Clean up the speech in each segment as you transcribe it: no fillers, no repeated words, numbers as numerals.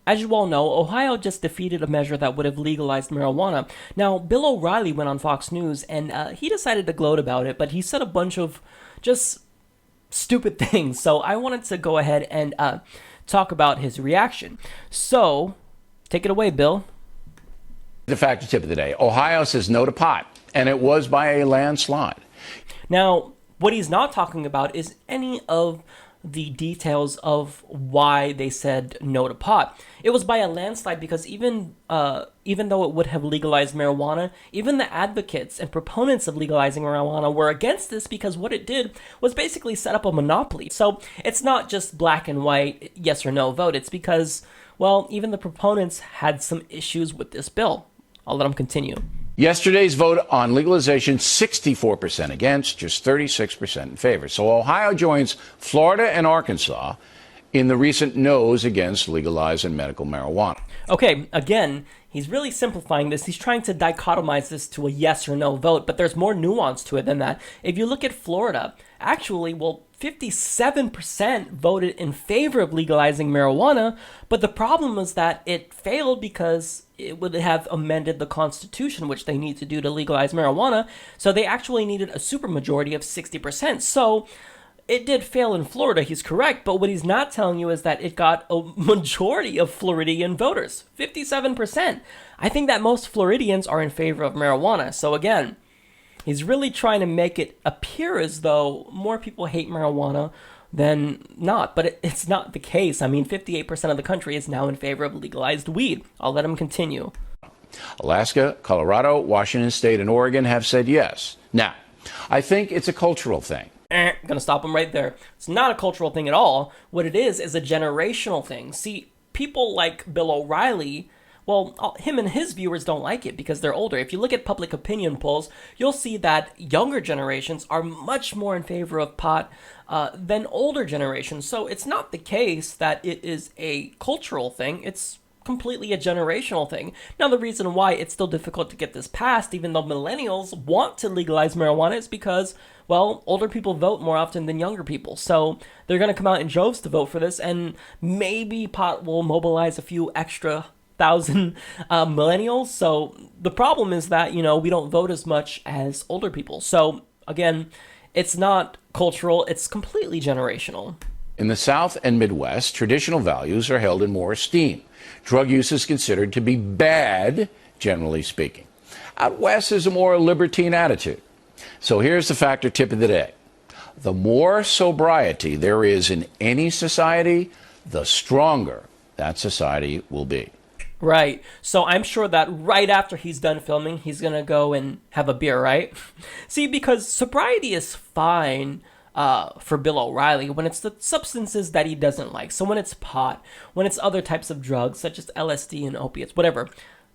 as you all know, Ohio just defeated a measure that would have legalized marijuana. Now, Bill O'Reilly went on Fox News, and he decided to gloat about it, but he said a bunch of just stupid things. So I wanted to go ahead and talk about his reaction. So, take it away, Bill. The factor tip of the day. Ohio says no to pot, and it was by a landslide. Now, what he's not talking about is any of the details of why they said no to pot. It was by a landslide because even though it would have legalized marijuana, even the advocates and proponents of legalizing marijuana were against this because what it did was basically set up a monopoly. So it's not just black and white, yes or no vote. It's because, well, even the proponents had some issues with this bill. I'll let them continue. Yesterday's vote on legalization, 64% against, just 36% in favor. So Ohio joins Florida and Arkansas in the recent no's against legalizing medical marijuana. Okay, again, he's really simplifying this. He's trying to dichotomize this to a yes or no vote, but there's more nuance to it than that. If you look at Florida, actually, 57% voted in favor of legalizing marijuana, but the problem was that it failed because it would have amended the Constitution, which they need to do to legalize marijuana, so they actually needed a supermajority of 60%. So it did fail in Florida, he's correct, but what he's not telling you is that it got a majority of Floridian voters, 57%. I think that most Floridians are in favor of marijuana, so again, he's really trying to make it appear as though more people hate marijuana than not, but it's not the case. I mean, 58% of the country is now in favor of legalized weed. I'll let him continue. Alaska, Colorado, Washington State, and Oregon have said yes. Now, I think it's a cultural thing. Gonna stop him right there. It's not a cultural thing at all. What it is a generational thing. See, people like Bill O'Reilly, well, him and his viewers don't like it because they're older. If you look at public opinion polls, you'll see that younger generations are much more in favor of pot than older generations. So it's not the case that it is a cultural thing. It's completely a generational thing. Now, the reason why it's still difficult to get this passed, even though millennials want to legalize marijuana, is because, well, older people vote more often than younger people. So they're going to come out in droves to vote for this, and maybe pot will mobilize a few extra thousand millennials. So the problem is that, we don't vote as much as older people. So again, it's not cultural, it's completely generational. In the South and Midwest, traditional values are held in more esteem. Drug use is considered to be bad, generally speaking. Out West is a more libertine attitude. So here's the factor tip of the day. The more sobriety there is in any society, the stronger that society will be. Right. So I'm sure that right after he's done filming, he's going to go and have a beer, right? See, because sobriety is fine for Bill O'Reilly when it's the substances that he doesn't like. So when it's pot, when it's other types of drugs, such as LSD and opiates, whatever,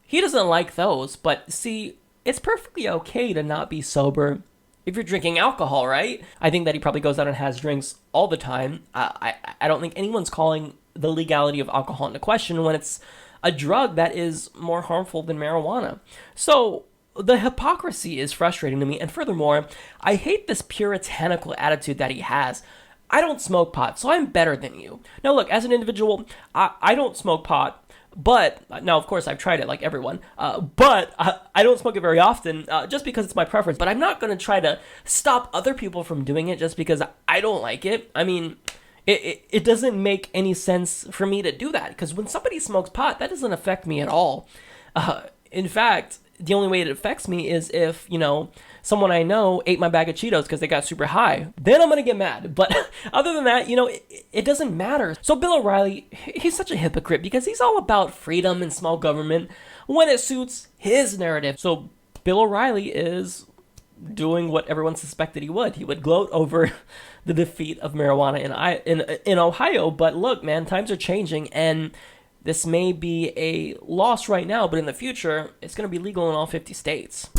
he doesn't like those. But see, it's perfectly okay to not be sober if you're drinking alcohol, right? I think that he probably goes out and has drinks all the time. I don't think anyone's calling the legality of alcohol into question when it's a drug that is more harmful than marijuana. So the hypocrisy is frustrating to me. And furthermore, I hate this puritanical attitude that he has. I don't smoke pot, so I'm better than you. Now look, as an individual, I don't smoke pot, but now of course I've tried it like everyone, but I don't smoke it very often just because it's my preference. But I'm not going to try to stop other people from doing it just because I don't like it. I mean, it doesn't make any sense for me to do that, because when somebody smokes pot, that doesn't affect me at all. In fact, the only way it affects me is if, someone I know ate my bag of Cheetos because they got super high. Then I'm going to get mad. But other than that, it doesn't matter. So Bill O'Reilly, he's such a hypocrite because he's all about freedom and small government when it suits his narrative. So Bill O'Reilly is doing what everyone suspected he would. He would gloat over the defeat of marijuana in Ohio. But look, man, times are changing, and this may be a loss right now, but in the future, it's going to be legal in all 50 states.